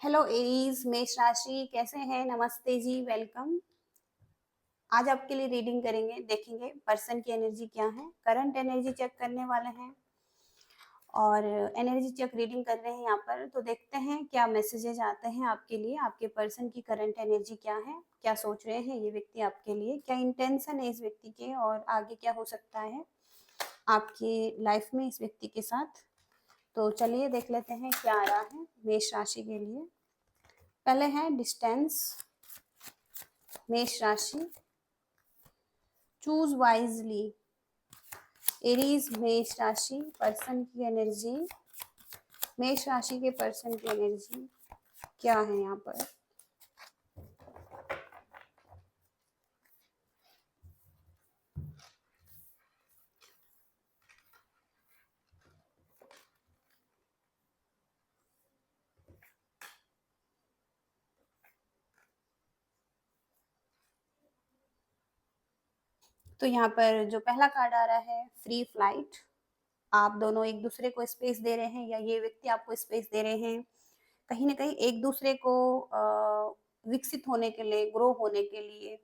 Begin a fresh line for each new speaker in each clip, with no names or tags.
Hello Aries मेष राशि कैसे हैं। नमस्ते जी, वेलकम। आज आपके लिए रीडिंग करेंगे, देखेंगे पर्सन की एनर्जी क्या है। करंट एनर्जी चेक करने वाले हैं और एनर्जी चेक रीडिंग कर रहे हैं यहाँ पर। तो देखते हैं क्या मैसेजेज आते हैं आपके लिए। आपके पर्सन की करंट एनर्जी क्या है, क्या सोच रहे हैं ये व्यक्ति आपके लिए, क्या इंटेंशन है इस व्यक्ति के और आगे क्या हो सकता है आपकी लाइफ में इस व्यक्ति के साथ। तो चलिए देख लेते हैं क्या आ रहा है मेष राशि के लिए। पहले है डिस्टेंस, मेष राशि। चूज वाइजली, एरीज मेष राशि पर्सन की एनर्जी। मेष राशि के पर्सन की एनर्जी क्या है यहाँ पर। तो यहाँ पर जो पहला कार्ड आ रहा है फ्री फ्लाइट। आप दोनों एक दूसरे को स्पेस दे रहे हैं या ये व्यक्ति आपको स्पेस दे रहे हैं। कहीं ना कहीं एक दूसरे को विकसित होने के लिए, ग्रो होने के लिए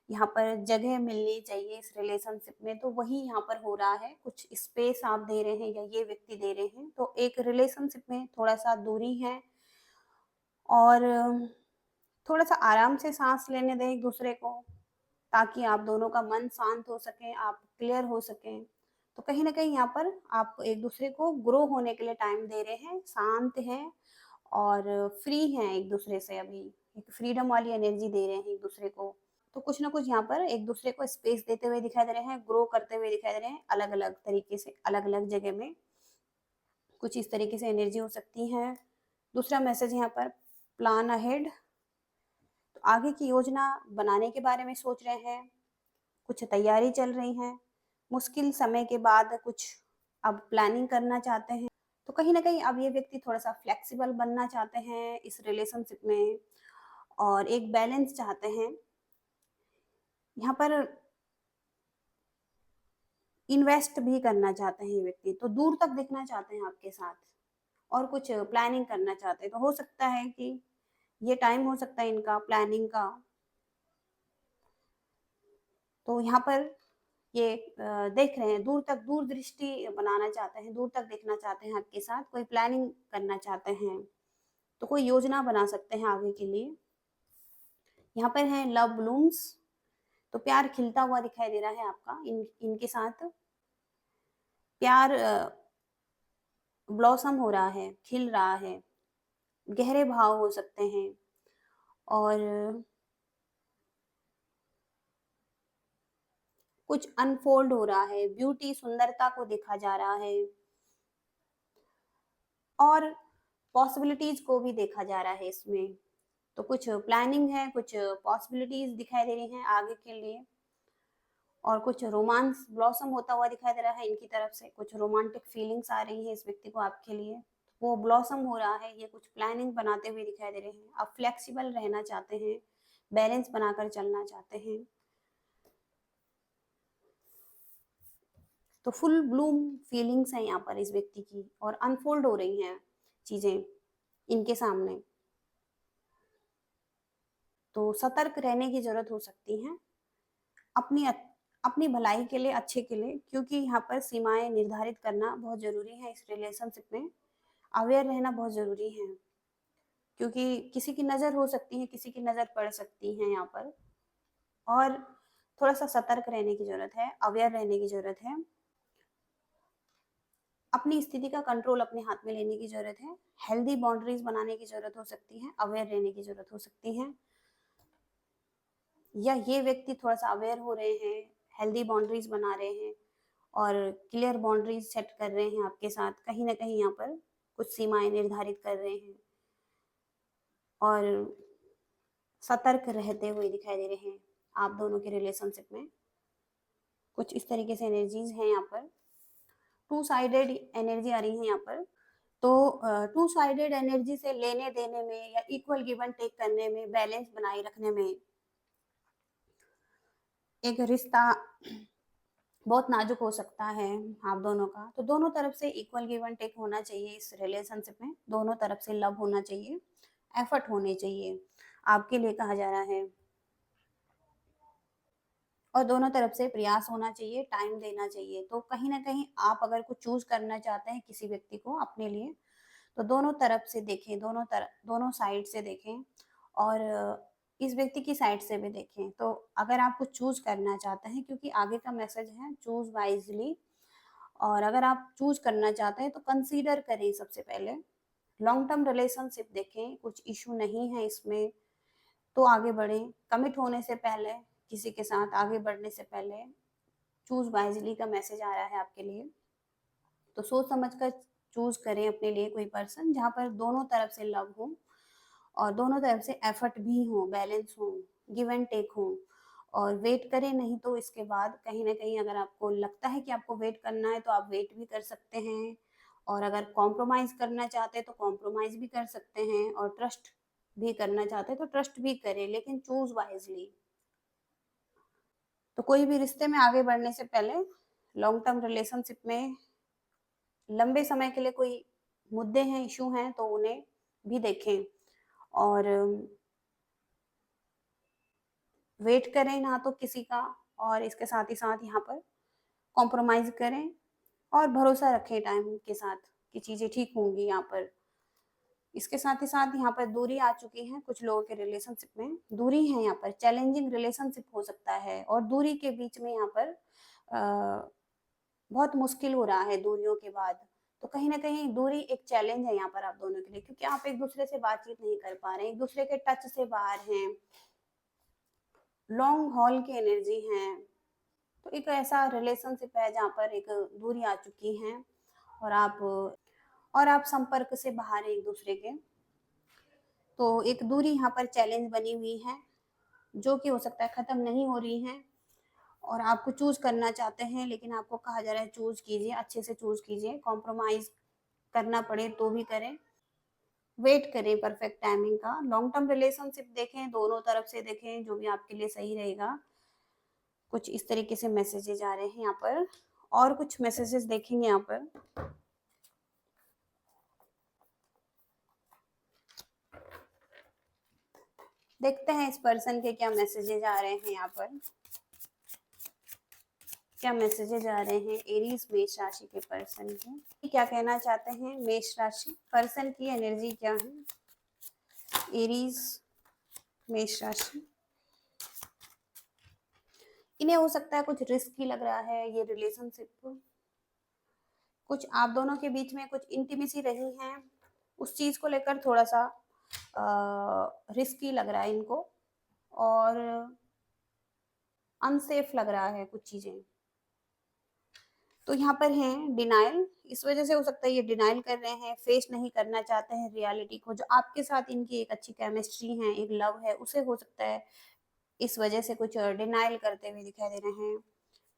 यहाँ पर जगह मिलनी चाहिए इस रिलेशनशिप में। तो वही यहाँ पर हो रहा है, कुछ स्पेस आप दे रहे हैं या ये व्यक्ति दे रहे हैं। तो एक रिलेशनशिप में थोड़ा सा दूरी है और थोड़ा सा आराम से सांस लेने दें एक दूसरे को, ताकि आप दोनों का मन शांत हो सके, आप क्लियर हो सकें। तो कहीं ना कहीं यहाँ पर आप एक दूसरे को ग्रो होने के लिए टाइम दे रहे हैं, शांत हैं और फ्री हैं एक दूसरे से। अभी एक फ्रीडम वाली एनर्जी दे रहे हैं एक दूसरे को। तो कुछ ना कुछ यहाँ पर एक दूसरे को स्पेस देते हुए दिखाई दे रहे हैं, ग्रो करते हुए दिखाई दे रहे हैं, अलग अलग तरीके से, अलग अलग जगह में। कुछ इस तरीके से एनर्जी हो सकती है। दूसरा मैसेज यहाँ पर प्लान अहेड। तो आगे की योजना बनाने के बारे में सोच रहे हैं, कुछ तैयारी चल रही है, मुश्किल समय के बाद कुछ अब प्लानिंग करना चाहते हैं। तो कहीं ना कहीं अब ये व्यक्ति थोड़ा सा फ्लेक्सिबल बनना चाहते हैं इस रिलेशनशिप में और एक बैलेंस चाहते हैं। यहाँ पर इन्वेस्ट भी करना चाहते हैं ये व्यक्ति, तो दूर तक देखना चाहते हैं आपके साथ और कुछ प्लानिंग करना चाहते हैं। तो हो सकता है कि ये टाइम हो सकता है इनका प्लानिंग का। तो यहाँ पर ये देख रहे हैं, दूर तक दूर दृष्टि बनाना चाहते हैं, दूर तक देखना चाहते हैं आपके साथ, कोई प्लानिंग करना चाहते हैं। तो कोई योजना बना सकते हैं आगे के लिए। यहाँ पर है लव ब्लूम्स। तो प्यार खिलता हुआ दिखाई दे रहा है आपका इनके साथ। प्यार ब्लॉसम हो रहा है, खिल रहा है, गहरे भाव हो सकते हैं और कुछ अनफोल्ड हो रहा है, ब्यूटी सुंदरता को देखा जा रहा है और पॉसिबिलिटीज को भी देखा जा रहा है इसमें। तो कुछ प्लानिंग है, कुछ पॉसिबिलिटीज दिखाई दे रही हैं आगे के लिए और कुछ रोमांस ब्लॉसम होता हुआ दिखाई दे रहा है इनकी तरफ से। कुछ रोमांटिक फीलिंग्स आ रही है इस व्यक्ति को आपके लिए, वो ब्लॉसम हो रहा है। ये कुछ प्लानिंग बनाते हुए दिखाई दे रहे हैं। आप फ्लेक्सिबल रहना चाहते हैं, बैलेंस बनाकर चलना चाहते हैं। तो फुल ब्लूम फीलिंग्स हैं यहाँ पर इस व्यक्ति की और अनफोल्ड हो रही हैं चीजें इनके सामने। तो सतर्क रहने की जरूरत हो सकती है अपनी अपनी भलाई के लिए, अच्छे के लिए, क्योंकि यहाँ पर सीमाएं निर्धारित करना बहुत जरूरी है इस रिलेशनशिप में। अवेयर रहना बहुत जरूरी है, क्योंकि किसी की नजर हो सकती है, किसी की नजर पड़ सकती है यहाँ पर। और थोड़ा सा सतर्क रहने की जरूरत है, अवेयर रहने की जरूरत है। अपनी स्थिति का कंट्रोल अपने हाथ में लेने की जरूरत है। हेल्दी बाउंड्रीज बनाने की जरूरत हो सकती है, अवेयर रहने की जरूरत हो सकती है। या ये व्यक्ति थोड़ा सा अवेयर हो रहे हैं, हेल्दी बाउंड्रीज बना रहे हैं और क्लियर बाउंड्रीज सेट कर रहे हैं आपके साथ। कहीं ना कहीं यहाँ पर कुछ सीमाएं निर्धारित कर रहे हैं और सतर्क रहते हुए दिखाई दे रहे हैं आप दोनों के रिलेशनशिप में। कुछ इस तरीके से एनर्जीज हैं यहाँ पर। टू साइडेड एनर्जी आ रही है यहाँ पर। तो टू साइडेड एनर्जी से लेने देने में या इक्वल गिवन टेक करने में, बैलेंस बनाए रखने में एक रिश्ता बहुत नाजुक हो सकता है आप दोनों का। तो दोनों तरफ से इक्वल गिवन टेक होना चाहिए इस रिलेशनशिप में, दोनों तरफ से लव होना चाहिए, एफर्ट होने चाहिए, आपके लिए कहा जा रहा है। और दोनों तरफ से प्रयास होना चाहिए, टाइम देना चाहिए। तो कहीं न कहीं आप अगर कुछ चूज़ करना चाहते हैं किसी व्यक्ति को अपने लिए, तो दोनों तरफ से देखें, दोनों साइड से देखें और इस व्यक्ति की साइड से भी देखें। तो अगर आप कुछ चूज़ करना चाहते हैं, क्योंकि आगे का मैसेज है चूज़ वाइज़ली, और अगर आप चूज़ करना चाहते हैं तो कंसीडर करें सबसे पहले। लॉन्ग टर्म रिलेशनशिप देखें, कुछ इश्यू नहीं है इसमें, तो आगे बढ़ें। कमिट होने से पहले, किसी के साथ आगे बढ़ने से पहले चूज़ वाइज़ली का मैसेज आ रहा है आपके लिए। तो सोच समझ कर चूज़ करें अपने लिए कोई पर्सन, जहाँ पर दोनों तरफ से लव हो और दोनों तरफ से एफर्ट भी हो, बैलेंस हो, गिव एंड टेक हो। और वेट करें, नहीं तो इसके बाद कहीं न कहीं अगर आपको लगता है कि आपको वेट करना है तो आप वेट भी कर सकते हैं, और अगर कॉम्प्रोमाइज़ करना चाहते हैं तो कॉम्प्रोमाइज़ भी कर सकते हैं, और ट्रस्ट भी करना चाहते हैं तो ट्रस्ट भी करें, लेकिन चूज़ वाइज़ली। तो कोई भी रिश्ते में आगे बढ़ने से पहले, लॉन्ग टर्म रिलेशनशिप में लंबे समय के लिए कोई मुद्दे हैं, इश्यू हैं, तो उन्हें भी देखें, और वेट करें ना तो किसी का, और इसके साथ ही साथ यहाँ पर कॉम्प्रोमाइज़ करें और भरोसा रखें टाइम के साथ कि चीज़ें ठीक होंगी यहाँ पर। इसके साथ ही साथ यहाँ पर दूरी आ चुकी है, कुछ लोगों के रिलेशनशिप में दूरी है, यहाँ पर चैलेंजिंग रिलेशनशिप हो सकता है, और दूरी के बीच में यहाँ पर बहुत मुश्किल हो रहा है दूरियों के बाद। तो कहीं न कहीं दूरी एक चैलेंज है यहाँ पर आप दोनों के लिए, क्योंकि आप एक-दूसरे से बातचीत नहीं कर पा रहे हैं, एक-दूसरे के टच से बाहर हैं, लॉन्ग हॉल की एनर्जी है। तो एक ऐसा रिलेशनशिप है जहाँ पर एक दूरी आ चुकी है, और आप संपर्क से बाहर हैं एक-दूसरे के। तो एक दूरी यहाँ पर चैलेंज बनी हुई है, जो कि हो सकता है खत्म नहीं हो रही है, और आपको चूज़ करना चाहते हैं, लेकिन आपको कहा जा रहा है चूज़ कीजिए, अच्छे से चूज़ कीजिए, कॉम्प्रोमाइज़ करना पड़े तो भी करें, वेट करें परफेक्ट टाइमिंग का। लॉन्ग टर्म रिलेशनशिप देखें, दोनों तरफ से देखें, जो भी आपके लिए सही रहेगा। कुछ इस तरीके से मैसेजेज आ रहे हैं यहाँ पर, और कुछ मैसेजेस देखेंगे यहाँ पर। देखते हैं इस पर्सन के क्या मैसेजेज आ रहे हैं यहाँ पर। क्या मैसेजेज आ रहे हैं एरीज मेष राशि के पर्सन के, क्या कहना चाहते हैं मेष राशि पर्सन की एनर्जी क्या है। एरीज मेष राशि, इन्हें हो सकता है कुछ रिस्की लग रहा है ये रिलेशनशिप, कुछ आप दोनों के बीच में कुछ इंटीमेसी रही है, उस चीज को लेकर थोड़ा सा रिस्की लग रहा है इनको, और अनसेफ लग रहा है कुछ चीजें। तो यहाँ पर हैं डिनायल, इस वजह से हो सकता है ये डिनाइल कर रहे हैं, फेस नहीं करना चाहते हैं रियलिटी को, जो आपके साथ इनकी एक अच्छी केमिस्ट्री है, एक लव है, उसे हो सकता है इस वजह से कुछ डिनाइल करते हुए दिखाई दे रहे हैं।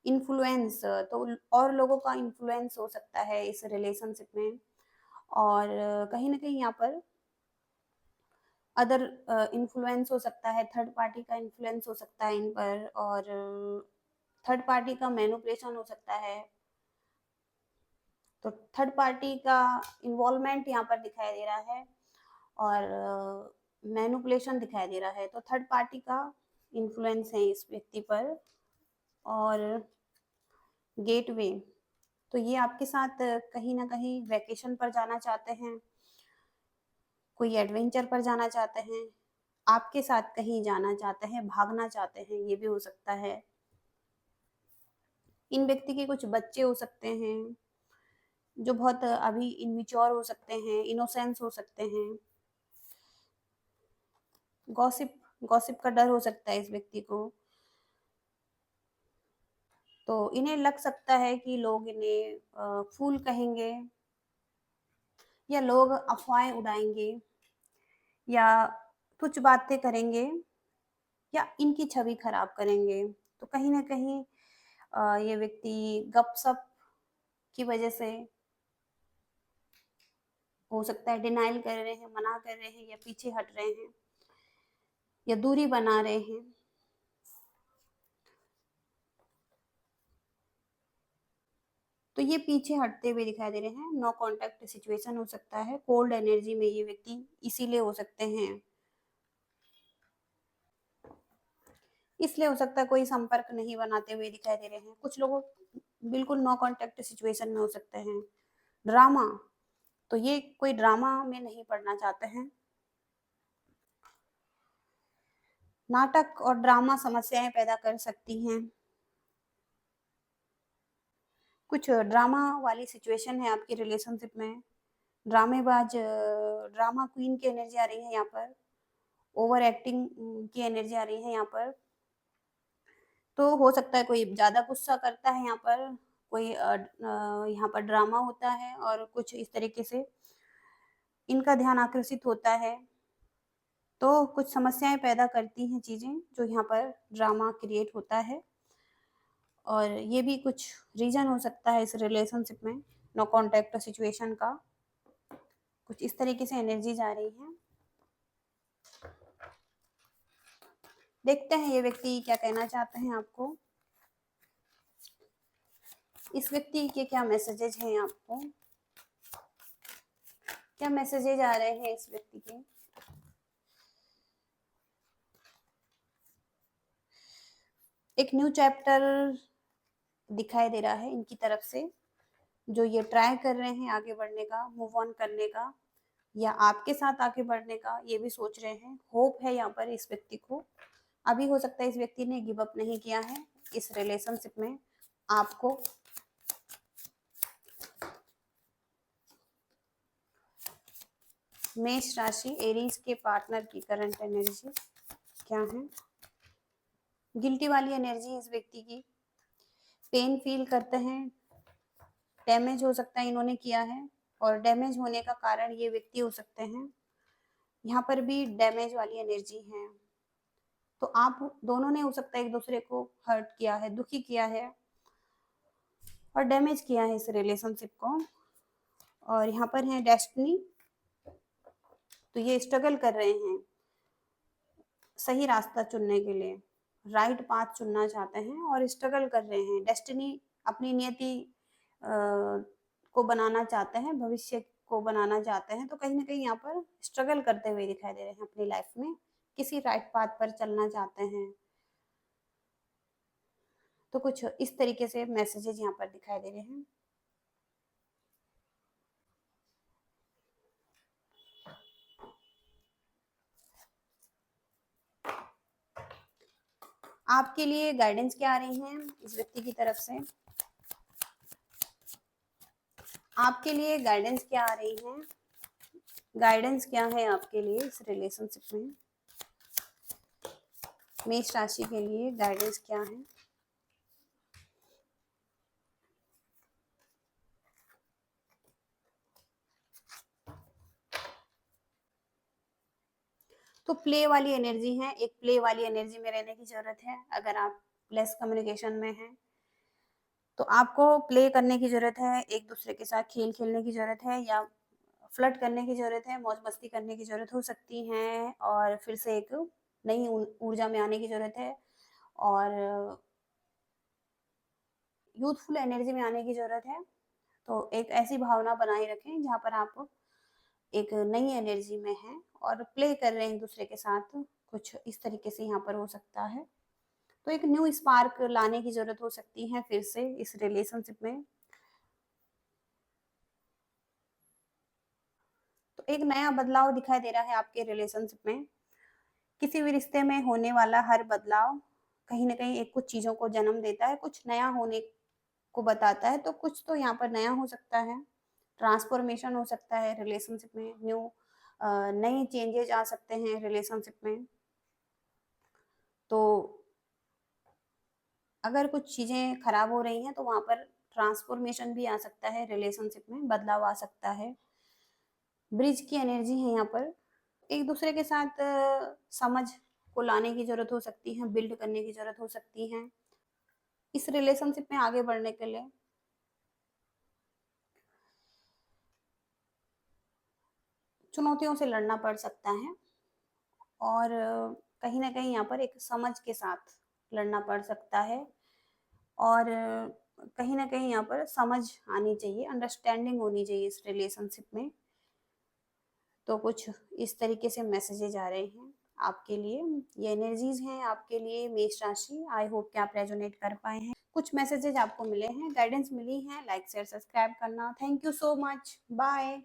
इन्फ्लुएंस, तो और लोगों का इन्फ्लुएंस हो सकता है इस रिलेशनशिप में, और कहीं ना कहीं यहाँ पर अदर इन्फ्लुएंस हो सकता है, थर्ड पार्टी का इन्फ्लुएंस हो सकता है इन पर, और थर्ड पार्टी का मैनिपुलेशन हो सकता है। तो थर्ड पार्टी का इन्वॉल्वमेंट यहाँ पर दिखाई दे रहा है, और मैनिपुलेशन दिखाई दे रहा है। तो थर्ड पार्टी का इन्फ्लुएंस है इस व्यक्ति पर, और गेटवे, तो ये आपके साथ कहीं ना कहीं वैकेशन पर जाना चाहते हैं, कोई एडवेंचर पर जाना चाहते हैं, आपके साथ कहीं जाना चाहते हैं, भागना चाहते हैं, ये भी हो सकता है। इन व्यक्ति के कुछ बच्चे हो सकते हैं, जो बहुत अभी इनमिच्योर हो सकते हैं, इनोसेंस हो सकते हैं। गॉसिप गॉसिप का डर हो सकता है इस व्यक्ति को। तो इन्हें लग सकता है कि लोग इन्हें फूल कहेंगे, या लोग अफवाहें उड़ाएंगे, या कुछ बातें करेंगे, या इनकी छवि खराब करेंगे। तो कहीं ना कहीं ये व्यक्ति गपशप की वजह से हो सकता है डिनाइल कर रहे हैं, मना कर रहे हैं, या पीछे हट रहे हैं, या दूरी बना रहे हैं। तो ये पीछे हटते हुए दिखाई दे रहे हैं। नो कॉन्टैक्ट सिचुएशन हो सकता है, कोल्ड एनर्जी में ये व्यक्ति इसीलिए हो सकते हैं। इसलिए हो सकता है कोई संपर्क नहीं बनाते हुए दिखाई दे रहे हैं। कुछ लोगों बिल्कुल नो कॉन्टैक्ट सिचुएशन में हो सकते हैं। ड्रामा, तो ये कोई ड्रामा में नहीं पड़ना चाहते हैं। नाटक और ड्रामा समस्याएं पैदा कर सकती हैं। कुछ ड्रामा वाली सिचुएशन है आपकी रिलेशनशिप में। ड्रामेबाज, ड्रामा क्वीन की एनर्जी आ रही है यहाँ पर। ओवर एक्टिंग की एनर्जी आ रही है यहाँ पर। तो हो सकता है कोई ज़्यादा गुस्सा करता है यहाँ पर, कोई यहाँ पर ड्रामा होता है और कुछ इस तरीके से इनका ध्यान आकर्षित होता है। तो कुछ समस्याएं पैदा करती हैं चीज़ें, जो यहाँ पर ड्रामा क्रिएट होता है। और ये भी कुछ रीज़न हो सकता है इस रिलेशनशिप में, नो कॉन्टैक्ट सिचुएशन का। कुछ इस तरीके से एनर्जीज आ रही हैं। देखते हैं ये व्यक्ति क्या कहना चाहते हैं आपको। इस व्यक्ति के क्या मैसेजेज हैं आपको, क्या मैसेजेज आ रहे हैं इस व्यक्ति के। एक न्यू चैप्टर दिखाई दे रहा है इनकी तरफ से, जो ये ट्राई कर रहे हैं आगे बढ़ने का, मूव ऑन करने का, या आपके साथ आगे बढ़ने का ये भी सोच रहे हैं। होप है यहाँ पर इस व्यक्ति को। अभी हो सकता है इस व्यक्ति ने गिव अप नहीं किया है इस रिलेशनशिप में आपको। मेष राशि, एरीज के पार्टनर की करंट एनर्जी क्या है। गिल्टी वाली एनर्जी इस व्यक्ति की। पेन फील करते हैं, डैमेज हो सकता है इन्होंने किया है, और डैमेज होने का कारण ये व्यक्ति हो सकते हैं। यहाँ पर भी डैमेज वाली एनर्जी है। तो आप दोनों ने हो सकता है एक दूसरे को हर्ट किया है, दुखी किया है और डैमेज किया है इस रिलेशनशिप को। और यहाँ पर है डेस्टिनी, तो ये स्ट्रगल कर रहे हैं सही रास्ता चुनने के लिए, राइट पाथ चुनना चाहते हैं और स्ट्रगल कर रहे हैं। डेस्टिनी अपनी नियति को बनाना चाहते हैं, भविष्य को बनाना चाहते हैं। तो कहीं ना कहीं यहाँ पर स्ट्रगल करते हुए दिखाई दे रहे हैं अपनी लाइफ में, किसी राइट पाथ पर चलना चाहते हैं। तो कुछ इस तरीके से मैसेजेस यहाँ पर दिखाई दे रहे हैं। आपके लिए गाइडेंस क्या आ रही है इस व्यक्ति की तरफ से। आपके लिए गाइडेंस क्या आ रही है, गाइडेंस क्या है आपके लिए इस रिलेशनशिप में। मेष राशि के लिए गाइडेंस क्या है। तो प्ले वाली एनर्जी है, एक प्ले वाली एनर्जी में रहने की जरूरत है। अगर आप लेस कम्युनिकेशन में हैं तो आपको प्ले करने की जरूरत है, एक दूसरे के साथ खेल खेलने की जरूरत है, या फ्लर्ट करने की जरूरत है, मौज मस्ती करने की जरूरत हो सकती है, और फिर से एक नई ऊर्जा में आने की जरूरत है, और यूथफुल एनर्जी में आने की जरूरत है। तो एक ऐसी भावना बनाए रखें जहाँ पर आप एक नई एनर्जी में हैं और प्ले कर रहे हैं एक दूसरे के साथ। कुछ इस तरीके से यहाँ पर हो सकता है। तो एक न्यू स्पार्क लाने की जरूरत हो सकती है फिर से इस रिलेशनशिप में। तो एक नया बदलाव दिखाई दे रहा है आपके रिलेशनशिप में। किसी भी रिश्ते में होने वाला हर बदलाव कहीं ना कहीं एक कुछ चीजों को जन्म देता है, कुछ नया होने को बताता है। तो कुछ तो यहाँ पर नया हो सकता है, ट्रांसफॉर्मेशन हो सकता है रिलेशनशिप में, न्यू नए चेंजेस आ सकते हैं रिलेशनशिप में। तो अगर कुछ चीजें खराब हो रही हैं तो वहां पर ट्रांसफॉर्मेशन भी आ सकता है, रिलेशनशिप में बदलाव आ सकता है। ब्रिज की एनर्जी है यहाँ पर। एक दूसरे के साथ समझ को लाने की जरूरत हो सकती है, बिल्ड करने की जरूरत हो सकती है इस रिलेशनशिप में आगे बढ़ने के लिए। चुनौतियों से लड़ना पड़ सकता है, और कहीं ना कहीं यहाँ पर एक समझ के साथ लड़ना पड़ सकता है। और कहीं न कहीं यहाँ पर समझ आनी चाहिए, अंडरस्टैंडिंग होनी चाहिए इस रिलेशनशिप में। तो कुछ इस तरीके से मैसेजेज आ रहे हैं आपके लिए। ये एनर्जीज़ हैं आपके लिए मेष राशि। आई होप कि आप रेज़ोनेट कर पाए हैं। कुछ मैसेजेज आपको मिले हैं, गाइडेंस मिली है, लाइक, शेयर, सब्सक्राइब करना। Thank you so much. Bye.